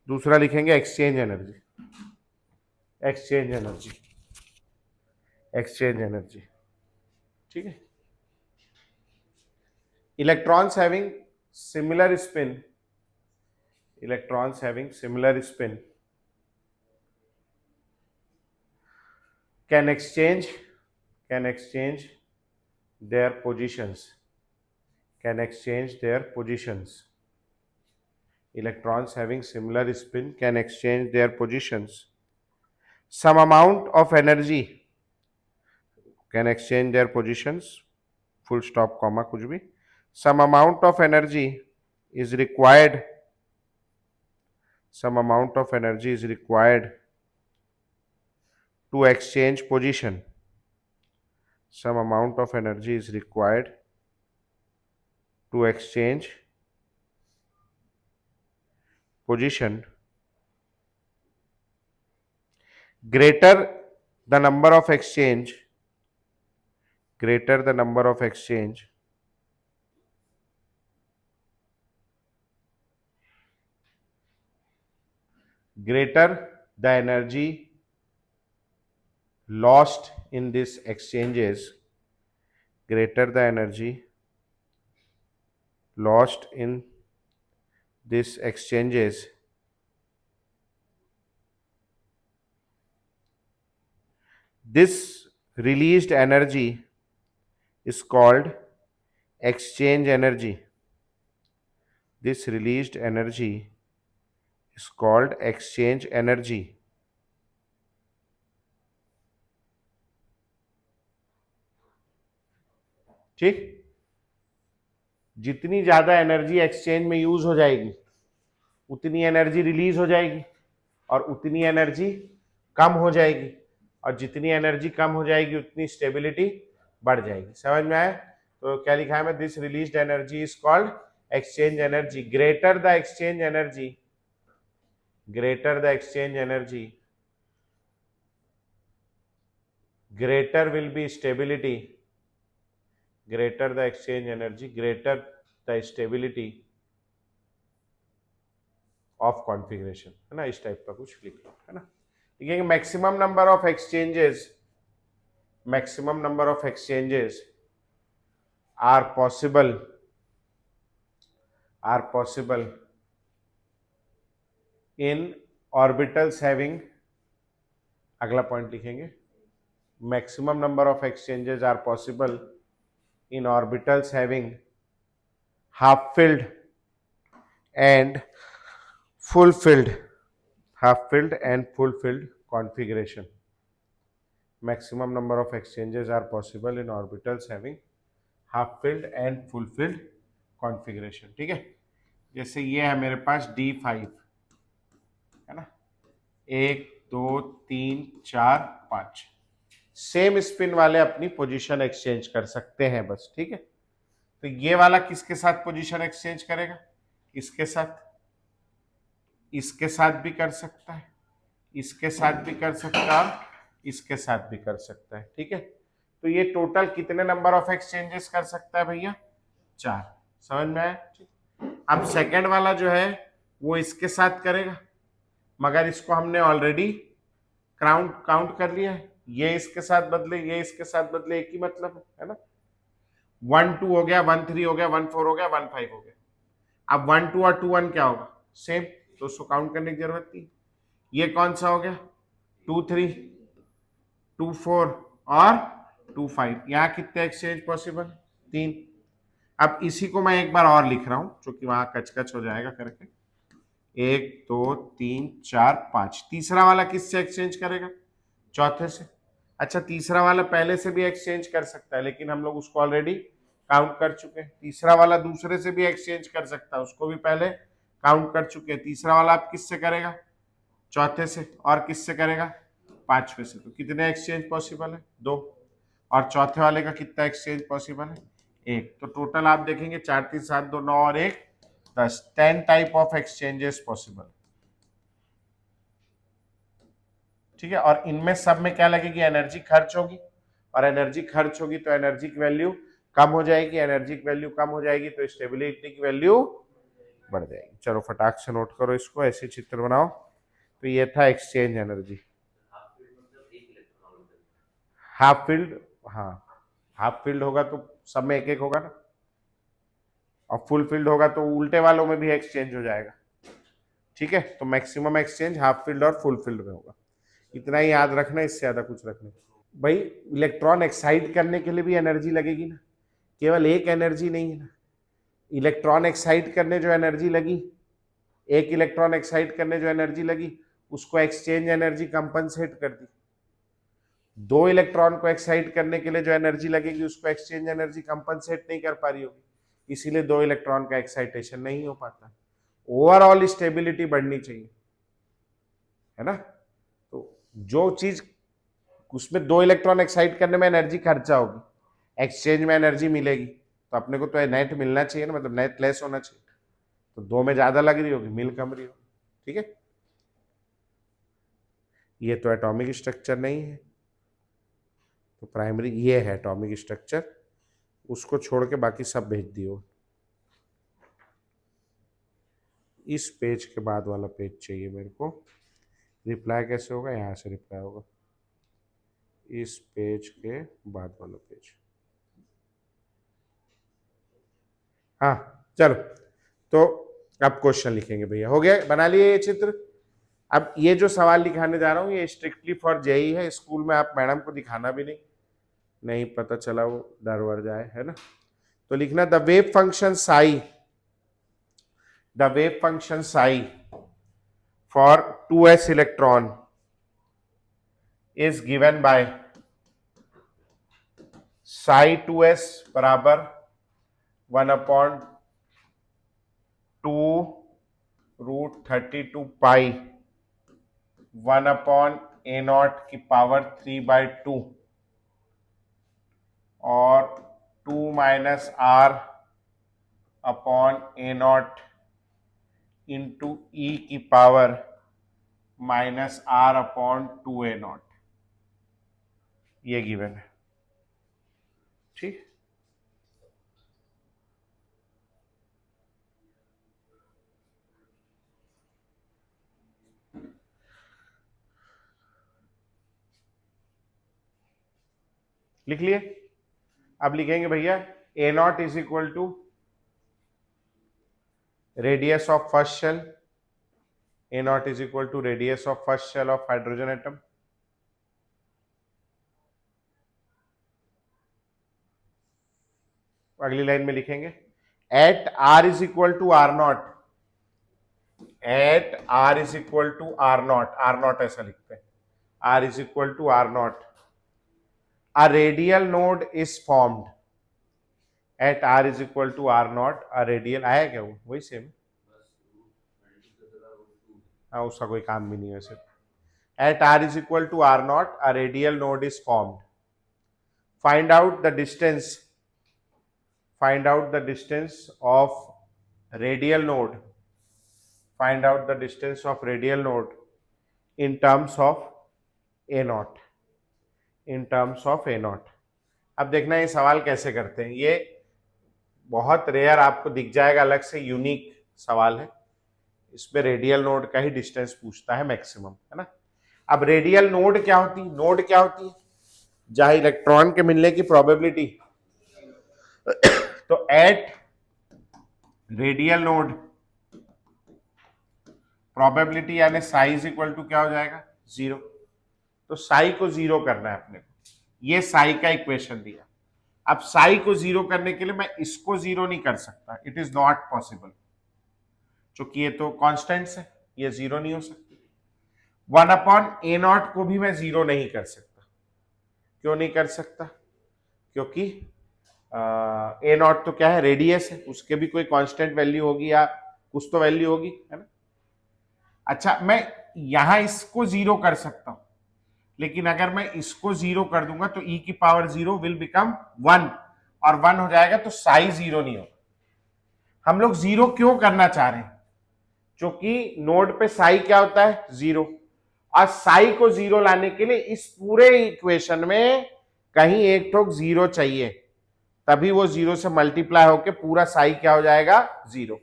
दूसरा लिखेंगे exchange energy, exchange energy, ठीक है। Electrons having similar spin, electrons having similar spin can exchange their positions, can exchange their positions. Electrons having similar spin can exchange their positions. Some amount of energy can exchange their positions, full stop comma कुछ भी. Some amount of energy is required, some amount of energy is required to exchange position, some amount of energy is required to exchange position. Greater the number of exchange, greater the number of exchange, greater the energy lost in these exchanges, greater the energy lost in these exchanges, this released energy is called exchange energy. This released energy is called exchange energy. ठीक, जितनी ज्यादा energy exchange में use हो जाएगी उतनी energy release हो जाएगी और उतनी एनर्जी कम हो जाएगी, और जितनी एनर्जी कम हो जाएगी उतनी स्टेबिलिटी बढ़ जाएगी. समझ में आया? तो क्या लिखा है मैं, this released energy is called exchange energy. Greater the exchange energy, greater the exchange energy, greater will be stability, greater the exchange energy, greater the stability of configuration, है ना. इस टाइप का कुछ लिख लो, है ना. ठीक है. Maximum number of exchanges, maximum number of exchanges are possible in orbitals having, अगला पॉइंट लिखेंगे, maximum number of exchanges are possible in orbitals having half filled and full filled, half filled and full filled configuration. Maximum number of exchanges are possible in orbitals having half filled and full filled configuration. ठीक है. जैसे ये है मेरे पास D5, है ना, 1 2 3 4 5, same spin वाले अपनी पोजीशन एक्सचेंज कर सकते हैं बस. ठीक है. तो ये वाला किसके साथ पोजीशन एक्सचेंज करेगा? इसके साथ, इसके साथ भी कर सकता है, इसके साथ भी कर सकता है, इसके साथ भी कर सकता है. ठीक है. तो ये टोटल कितने नंबर ऑफ एक्सचेंजेस कर सकता है भैया? 4. समझ में आया? अब सेकंड वाला जो है वो इसके साथ करेगा, मगर इसको हमने ऑलरेडी काउंट कर लिया है. ये इसके साथ बदले, ये इसके साथ बदले, एक ही मतलब है ना. 1 2 हो गया, 1 3 हो गया, 1 4 हो गया, 1 5 हो गया. अब 1 2 और 2 1 क्या होगा? सेम. तो उसको काउंट करने की जरूरत नहीं. ये कौन सा हो गया? 2 3 2 4 और 2 5. यहाँ कितने एक्सचेंज पॉसिबल? 3. अब इसी को मैं एक बार और लिख रहा हूं क्योंकि वहां कचकच हो जाएगा करके. 1 2 3 4 5. तीसरा वाला किससे एक्सचेंज करेगा? चौथे से. अच्छा, तीसरा वाला पहले से भी एक्सचेंज कर सकता है, लेकिन हम लोग उसको ऑलरेडी काउंट कर चुके हैं. तीसरा वाला दूसरे से भी एक्सचेंज कर सकता है, उसको भी पहले काउंट कर चुके हैं. तीसरा वाला आप किससे करेगा? चौथे से. और किससे करेगा? पांचवे से. तो कितने एक्सचेंज पॉसिबल है? 2. और चौथे वाले का कितना एक्सचेंज पॉसिबल है? 1. तो टोटल आप देखेंगे 4 3 7 2 9 और 1 10. 10 टाइप ऑफ एक्सचेंजेस पॉसिबल. ठीक है. और इनमें सब में क्या लगेगी? एनर्जी खर्च होगी, और एनर्जी खर्च होगी तो एनर्जी की वैल्यू कम हो जाएगी. एनर्जी की वैल्यू कम हो जाएगी तो स्टेबिलिटी की वैल्यू बढ़ जाएगी. चलो फटाक से नोट करो इसको, ऐसे चित्र बनाओ. तो ये था एक्सचेंज एनर्जी. हाफ फील्ड, हाँ, हाफ फील्ड होगा तो सब में एक एक होगा ना. और फुलफिल्ड होगा तो उल्टे वालों में भी एक्सचेंज हो जाएगा। ठीक है, तो मैक्सिमम एक्सचेंज हाफ फिल्ड और फुल फिल्ड में होगा। इतना ही याद रखना, इससे ज्यादा कुछ रखना। भाई इलेक्ट्रॉन एक्साइट करने के लिए भी एनर्जी लगेगी ना, केवल एक एनर्जी नहीं है ना। इलेक्ट्रॉन एक्साइट करने जो एनर्जी लगी, एक इलेक्ट्रॉन एक्साइट करने जो एनर्जी लगी, उसको एक्सचेंज एनर्जी कंपनसेट कर दी। दो इलेक्ट्रॉन को एक्साइट करने के लिए जो एनर्जी लगेगी, उसको एक्सचेंज एनर्जी कंपनसेट नहीं कर पा रही होगी, इसीलिए दो इलेक्ट्रॉन का एक्साइटेशन नहीं हो पाता। ओवरऑल स्टेबिलिटी बढ़नी चाहिए, है ना। तो जो चीज उसमें दो इलेक्ट्रॉन एक्साइट करने में एनर्जी खर्चा होगी, एक्सचेंज में एनर्जी मिलेगी, तो अपने को तो नेट मिलना चाहिए ना, मतलब नेट लेस होना चाहिए। तो दो में ज्यादा लग रही होगी, मिल कम रही होगी। ठीक है, ये तो एटॉमिक स्ट्रक्चर नहीं है, तो प्राइमरी ये है एटॉमिक स्ट्रक्चर, उसको छोड़ के बाकी सब भेज दियो। इस पेज के बाद वाला पेज चाहिए मेरे को। रिप्लाई कैसे होगा, यहाँ से रिप्लाई होगा, इस पेज के बाद वाला पेज। हाँ चलो, तो अब क्वेश्चन लिखेंगे भैया। हो गया, बना लिए ये चित्र। अब ये जो सवाल लिखाने जा रहा हूँ ये स्ट्रिक्टली फॉर जेई है, स्कूल में आप मैडम को दिखाना भी नहीं, नहीं पता चला वो डर वर जाए, है ना। तो लिखना the wave function psi, the wave function psi for 2s electron is given by Sai 2s बराबर 1/2 √32 पाई 1/a0 की पावर 3/2 और 2 minus are upon a0 into e की पावर -r/2a0, ये गिवन है। ठीक, लिख लिए। अब लिखेंगे भैया a0 is equal to radius of first shell, a0 is equal to radius of first shell of hydrogen atom. अगली लाइन में लिखेंगे at r is equal to r0, at r is equal to r0 ऐसा लिखते हैं, r is equal to r0 a radial node is formed at r is equal to r0, a radial आया क्या, वो वही same, हाँ उसका कोई काम भी नहीं है वैसे। at r is equal to r0 a radial node is formed, find out the distance, find out the distance of radial node, find out the distance of radial node in terms of a0, in terms of a0। अब देखना ये सवाल कैसे करते हैं, ये बहुत rare आपको दिख जाएगा, अलग से यूनिक सवाल है। इसमें रेडियल नोड का ही डिस्टेंस पूछता है मैक्सिमम, है ना। अब रेडियल नोड क्या होती है, नोड क्या होती है, जहां इलेक्ट्रॉन के मिलने की प्रोबेबिलिटी, तो एट रेडियल नोड प्रोबेबिलिटी यानी साई इज इक्वल टू क्या हो जाएगा, 0। तो साई को 0 करना है अपने को, ये साई का इक्वेशन दिया। अब साई को 0 करने के लिए मैं इसको 0 नहीं कर सकता, इट इज नॉट पॉसिबल, क्योंकि ये तो कॉन्स्टेंट्स है, ये 0 नहीं हो सकती। 1/a0 को भी मैं 0 नहीं कर सकता, क्यों नहीं कर सकता, क्योंकि a0 तो क्या है, रेडियस है, उसके भी कोई कांस्टेंट वैल्यू होगी या कुछ तो वैल्यू होगी, है ना। अच्छा मैं यहां इसको 0 कर सकता हूं, लेकिन अगर मैं इसको 0 कर दूंगा तो e की पावर 0 विल बिकम 1, और 1 हो जाएगा तो साई 0 नहीं होगा। हम लोग 0 क्यों करना चाह रहे हैं, क्योंकि नोड पे साई क्या होता है, 0, और साई को 0 लाने के लिए इस पूरे इक्वेशन में कहीं एक ठोक 0 चाहिए, तभी वो 0 से मल्टीप्लाई होके पूरा साई क्या हो जाएगा, 0।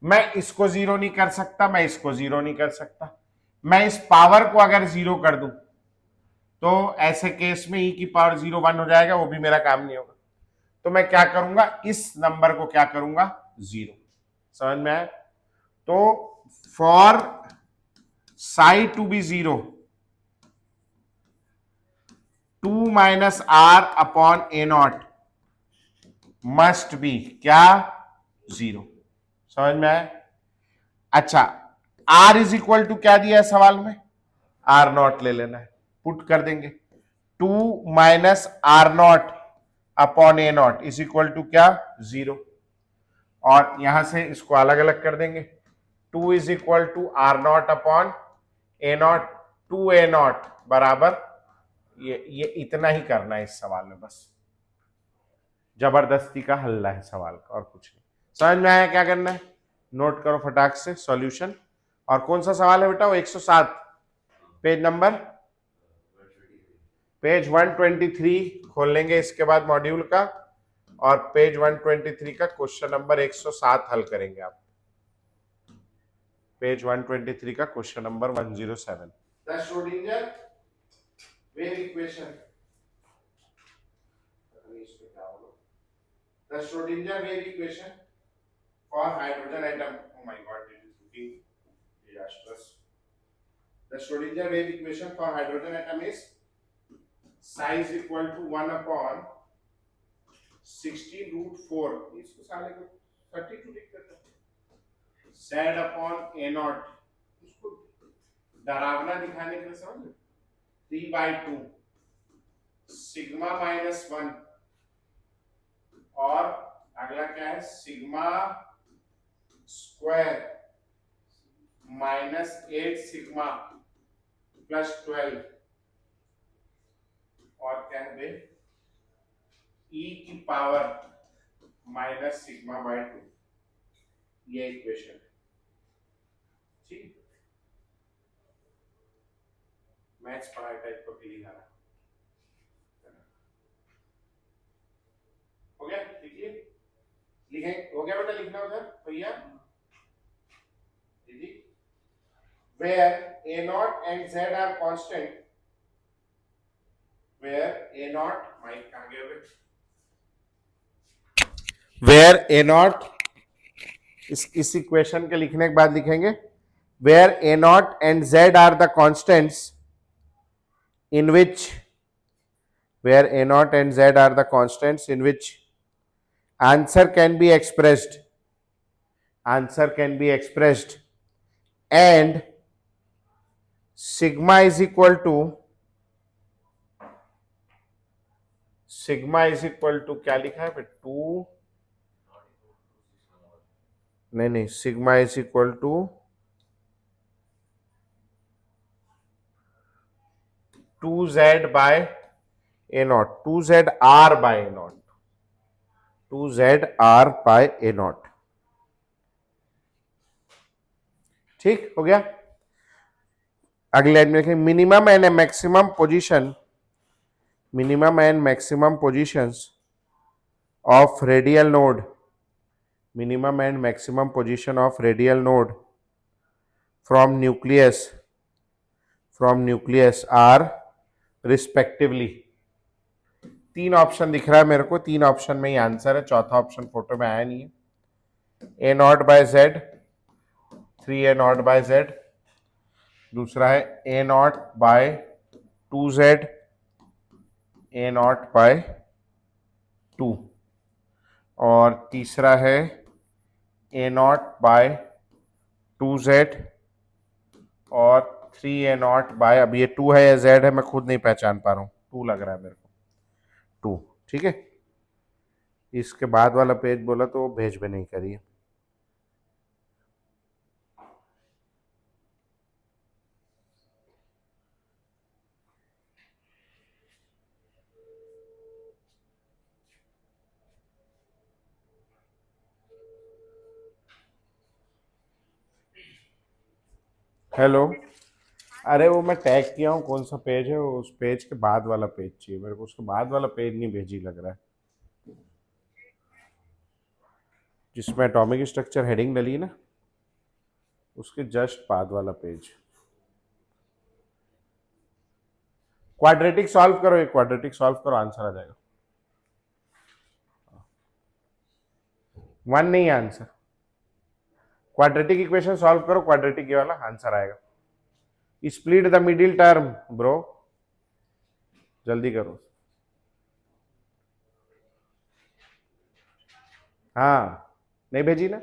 मैं इसको 0 नहीं कर सकता, मैं इसको 0 नहीं कर सकता, मैं इस पावर को अगर 0 कर दूं तो ऐसे केस में e की पावर 0 1 हो जाएगा, वो भी मेरा काम नहीं होगा। तो मैं क्या करूंगा, इस नंबर को क्या करूंगा, 0। समझ में आया? तो for psi to be 0, 2 minus are upon a naught must be क्या, 0। समझ में आया? अच्छा, आर इज इक्वल टू क्या दिया है सवाल में, आर नॉट ले लेना है, पुट कर देंगे 2 minus r naught upon a naught is equal to क्या, 0। और यहां से इसको अलग अलग कर देंगे, 2 is equal to r naught upon a naught, 2 a naught बराबर, ये इतना ही करना है इस सवाल में, बस जबरदस्ती का हल्ला है सवाल का और कुछ नहीं। समझ में आया क्या करना है? नोट करो फटाक से सॉल्यूशन। और कौन सा सवाल है बेटा, वो 107 पेज नंबर, पेज 123 खोल लेंगे इसके बाद मॉड्यूल का, और पेज 123 का क्वेश्चन नंबर 107 हल करेंगे आप। पेज 123 का question number 107, the Schrodinger wave equation, the Schrodinger wave equation for hydrogen atom, oh my god, it is looking disastrous. The Schrodinger wave equation for hydrogen atom is psi is equal to 1 upon 16 root 4, इसको साले को 32 लिख देते हैं, z upon a naught, इसको डरावना दिखाने के लिए समझ, 3/2 सिग्मा माइनस 1, और अगला क्या है, sigma square minus 8 sigma plus 12, और क्या है बे, e की पावर माइनस सिग्मा बाय 2, ये इक्वेशन। ठीक, मैथ्स पढ़ाई टाइप को फीलिंग आ रहा हो गया, लिखिए, लिखे, हो गया बेटा, लिखना उधर भैया दीदी, where a naught and z are constant, where a naught, mike कहां गया बे, where a naught, इस इक्वेशन के लिखने के बाद लिखेंगे where a naught and z are the constants in which, where a naught and z are the constants in which answer can be expressed, answer can be expressed, and sigma is equal to, sigma is equal to क्या लिखा है, 2, नहीं, sigma is equal to 2z by a naught, 2zr by a naught, 2zr by a naught. ठीक हो गया। अगले line में लिखें minimum and maximum position, minimum and maximum positions of radial node, minimum and maximum position of radial node from nucleus are respectively, तीन option दिख रहा है मेरे को, तीन ऑप्शन में ही आंसर है, चौथा ऑप्शन फोटो में आया नहीं है, a naught by Z, 3a naught by Z, दूसरा है a naught by 2z, a naught by 2, और तीसरा है ए नॉट बाय 2z और 3a नॉट बाय, अब ये 2 है या z है मैं खुद नहीं पहचान पा रहा हूँ, 2 लग रहा है मेरे को, 2। ठीक है, इसके बाद वाला पेज बोला तो वो भेज भी नहीं करिए। हेलो, अरे वो मैं टैग किया हूँ, कौन सा पेज है, उस पेज के बाद वाला पेज चाहिए मेरे को, उसके बाद वाला पेज नहीं भेजी लग रहा है, जिसमें एटॉमिक स्ट्रक्चर हेडिंग डली है ना, उसके जस्ट बाद वाला पेज। क्वाड्रेटिक सॉल्व करो, एक क्वाड्रेटिक सॉल्व करो, आंसर आ जाएगा। वन नहीं आंसर। क्वाड्रेटिक इक्वेशन सॉल्व करो, क्वाड्रेटिक ये वाला आंसर आएगा। Split the middle term bro, जल्दी करो। हाँ नहीं भेजी ना,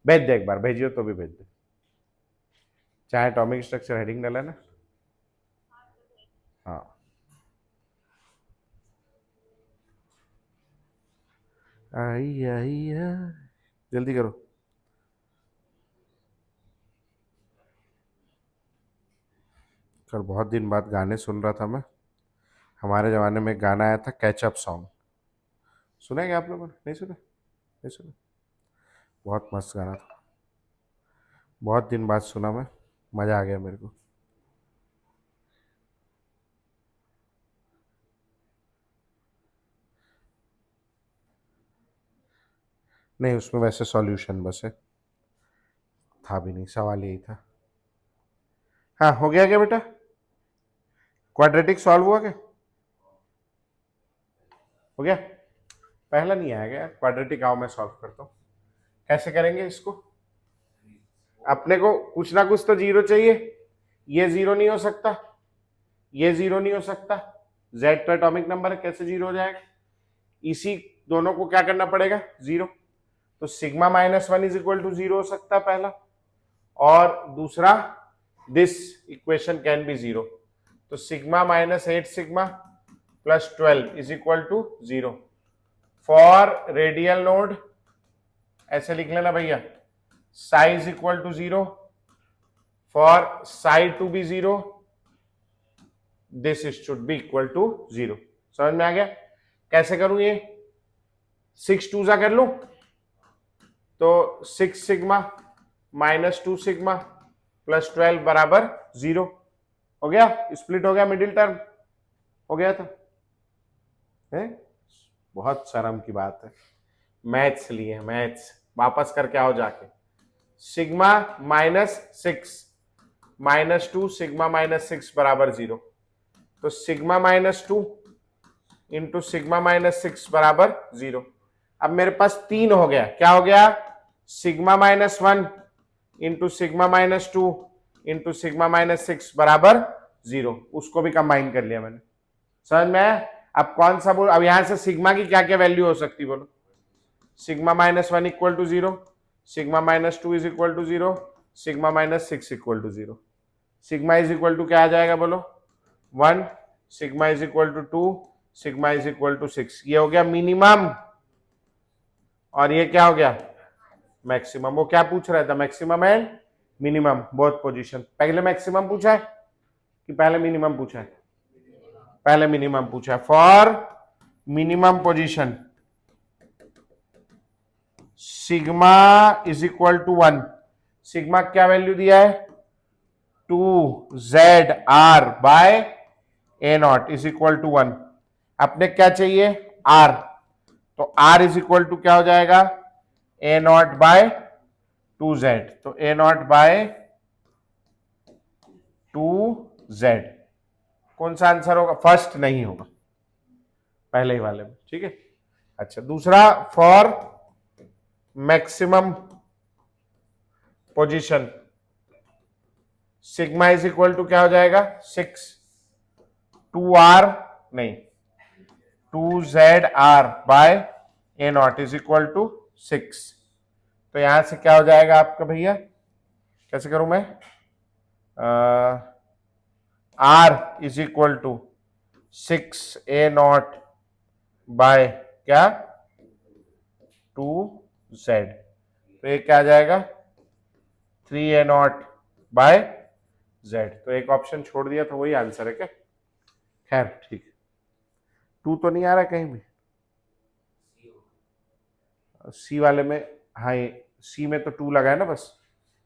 भेज दे एक बार, भेजियो तो भी भेज दे, चाहे एटॉमिक स्ट्रक्चर हेडिंग डाला ना। हाँ आई आई जल्दी करो। कल बहुत दिन बाद गाने सुन रहा था मैं। हमारे ज़माने में एक गाना आया था कैचअप सॉन्ग, सुना क्या आप लोगों ने? नहीं सुना? नहीं सुना? बहुत मस्त गाना था, बहुत दिन बाद सुना मैं, मज़ा आ गया मेरे को। नहीं उसमें वैसे सॉल्यूशन बस है, था भी नहीं, सवाल यही था। हाँ हो गया क्या बेटा? क्वाड्रेटिक सॉल्व हुआ क्या? हो गया? पहला नहीं आएगा यार, क्वाड्रेटिक आओ मैं सॉल्व करता हूँ। कैसे करेंगे इसको? अपने को कुछ ना कुछ तो जीरो चाहिए, ये जीरो नहीं हो सकता, ये जीरो नहीं हो सकता, जेड तो एटॉमिक नंबर है, कैसे जीरो हो जाएगा? इसी दोनों को क्या करना पड़ेगा? जीरो। तो sigma minus one is equal to zero हो सकता है पहला, और दूसरा this equation can be zero. तो sigma minus 8 sigma plus 12 is equal to zero for radial node. ऐसे लिख लेना भैया, psi is equal to zero for psi to be zero, this should be equal to zero. समझ में आ गया? कैसे करूं ये? 6 टू जा कर लू तो 6 सिग्मा माइनस 2 सिग्मा प्लस 12 बराबर जीरो। हो गया? स्प्लिट हो गया, मिडिल टर्म हो गया था है? बहुत शर्म की बात है, मैथ्स लिए, मैथ्स वापस करके आओ जाके। Sigma minus 6 minus 2 sigma minus 6 बराबर जीरो। तो sigma minus 2 into sigma minus 6 बराबर जीरो। अब मेरे पास 3 हो गया, क्या हो गया? Sigma minus 1 into sigma minus 2 into sigma minus 6 बराबर जीरो। उसको भी कंबाइन कर लिया मैंने। समझ में आया? अब कौन सा बोल, अब यहां से सिग्मा की क्या क्या वैल्यू हो सकती है बोलो? Sigma minus 1 equal to zero, sigma minus 2 is equal to zero, sigma minus 6 equal to zero. Sigma is equal to क्या आ जाएगा बोलो? 1, sigma is equal to 2, sigma is equal to 6। ये हो गया मिनिमम, और ये क्या हो गया? मैक्सिमम। वो क्या पूछ रहा था? Maximum and minimum both position. पहले मैक्सिमम पूछा है कि पहले मिनिमम पूछा है? पहले मिनिमम पूछा है। For minimum position sigma is equal to 1, sigma क्या वैल्यू दिया है? 2ZR by a naught is equal to 1। अपने क्या चाहिए? R, तो R इज इक्वल टू क्या हो जाएगा? ए नॉट बाय 2Z। तो ए नॉट बाय 2Z कौन सा आंसर होगा? फर्स्ट नहीं होगा, पहले ही वाले में। ठीक है, अच्छा दूसरा, for maximum position sigma is equal to क्या हो जाएगा? 6 2R नहीं 2ZR by a naught is equal to 6। तो यहां से क्या हो जाएगा आपका भैया? कैसे करूं मैं? R is equal to 6A naught by क्या? 2Z। तो ये क्या आ जाएगा? 3A naught bye Z। तो एक ऑप्शन छोड़ दिया, तो वही आंसर है क्या? खैर ठीक, 2 तो नहीं आ रहा कहीं भी। सी वाले में, हाँ सी में तो 2 लगा है ना, बस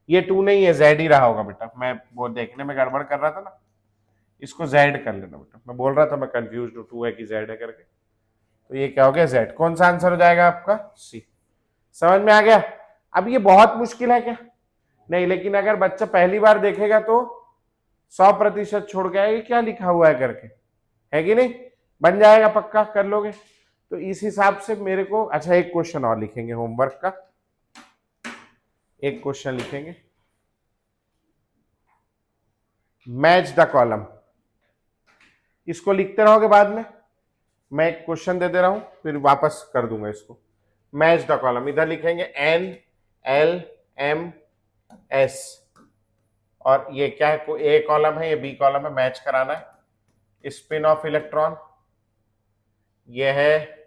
ये 2 नहीं है, Z ही रहा होगा बेटा। मैं वो देखने में गड़बड़ कर रहा था ना, इसको Z कर लेना बेटा। मैं बोल रहा था मैं कंफ्यूज हूँ 2 है कि Z है करके। तो ये क्या हो गया? Z। कौन सा आंसर हो जाएगा आपका? सी। समझ में आ गया? अब ये बहुत मुश्किल है क्या? नहीं, लेकिन अगर बच्चा पहली बार देखेगा तो 100% छोड़ के आएगा क्या लिखा हुआ है करके, है कि नहीं? बन जाएगा पक्का, कर लोगे। तो इस हिसाब से मेरे को, अच्छा एक क्वेश्चन और लिखेंगे होमवर्क का, एक क्वेश्चन लिखेंगे, मैच द कॉलम। इसको लिखते रहोगे, बाद में मैं एक क्वेश्चन दे रहा हूं, फिर वापस कर दूंगा इसको। मैच द कॉलम, इधर लिखेंगे एन एल एम एस, और ये क्या है, ए कॉलम है, ये बी कॉलम है, मैच कराना है। स्पिन ऑफ इलेक्ट्रॉन, ये है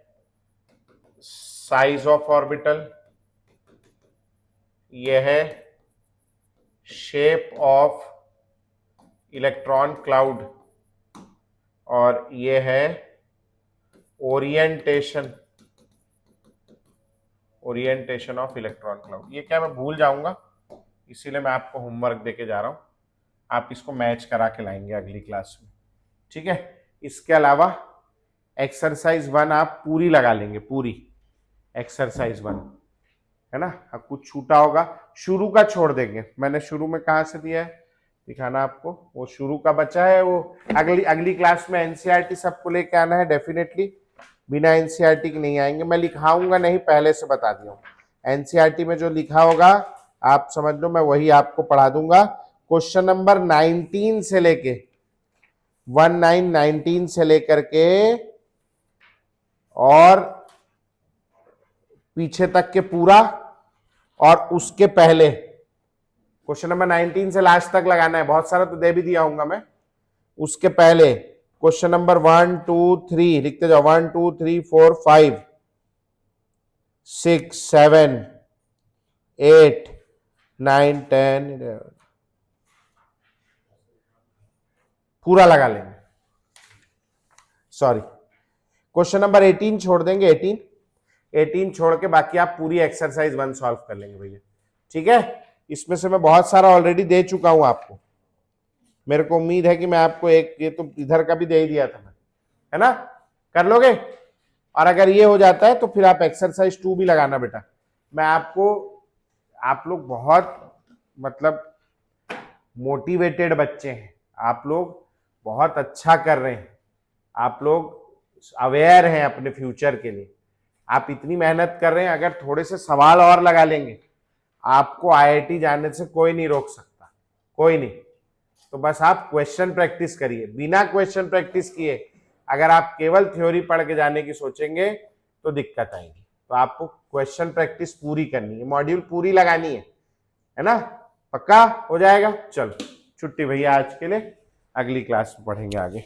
साइज ऑफ ऑर्बिटल, ये है शेप ऑफ इलेक्ट्रॉन क्लाउड, और ये है ओरिएंटेशन ऑफ इलेक्ट्रॉन क्लाउड। ये क्या मैं भूल जाऊंगा, इसीलिए मैं आपको होमवर्क देके जा रहा हूं, आप इसको मैच करा के लाएंगे अगली क्लास में, ठीक है। इसके अलावा एक्सरसाइज 1 आप पूरी लगा लेंगे, पूरी एक्सरसाइज 1, है ना। अब कुछ छूटा होगा, शुरू का छोड़ देंगे, मैंने शुरू में कहां से दिया है दिखाना आपको, वो शुरू का बचा है, वो अगली क्लास में एनसीईआरटी सबको लेके आना है डेफिनेटली, बिना एनसीईआरटी के नहीं आएंगे, मैं लिखाऊंगा नहीं, पहले से बता दिया हूं। एनसीईआरटी में जो लिखा होगा आप समझ लो, मैं वही आपको पढ़ा दूंगा। क्वेश्चन नंबर 19 से लेके 19 से लेकर के और पीछे तक के पूरा, और उसके पहले क्वेश्चन नंबर 19 से लास्ट तक लगाना है, बहुत सारा तो दे भी दिया हूंगा मैं। उसके पहले क्वेश्चन नंबर 1 2 3 लिखते जाओ, 1 2 3 4 5 6 7 8 9 10 11 पूरा लगा लेंगे। सॉरी, क्वेश्चन नंबर 18 छोड़ देंगे, 18 छोड़ के बाकी आप पूरी एक्सरसाइज 1 सॉल्व कर लेंगे भैया, ठीक है। इसमें से मैं बहुत सारा ऑलरेडी दे चुका हूं आपको, मेरे को उम्मीद है कि मैं आपको एक, ये तो इधर का भी दे ही दिया था मैं, है ना, कर लोगे। और अगर ये हो जाता है तो फिर आप एक्सरसाइज 2 भी लगाना बेटा। मैं आपको, आप लोग बहुत मतलब मोटिवेटेड बच्चे हैं, आप लोग बहुत अच्छा कर रहे हैं, आप लोग अवेयर हैं अपने फ्यूचर के लिए, आप इतनी मेहनत कर रहे हैं, अगर थोड़े से सवाल और लगा लेंगे आपको आईआईटी जाने से कोई नहीं रोक सकता, कोई नहीं। तो बस आप क्वेश्चन प्रैक्टिस करिए, बिना क्वेश्चन प्रैक्टिस किए अगर आप केवल थ्योरी पढ़ के जाने की सोचेंगे तो दिक्कत आएगी। तो आपको क्वेश्चन प्रैक्टिस पूरी करनी है, मॉड्यूल पूरी लगानी है ना, पक्का हो जाएगा। चलो छुट्टी भैया आज के लिए, अगली क्लास में पढ़ेंगे आगे।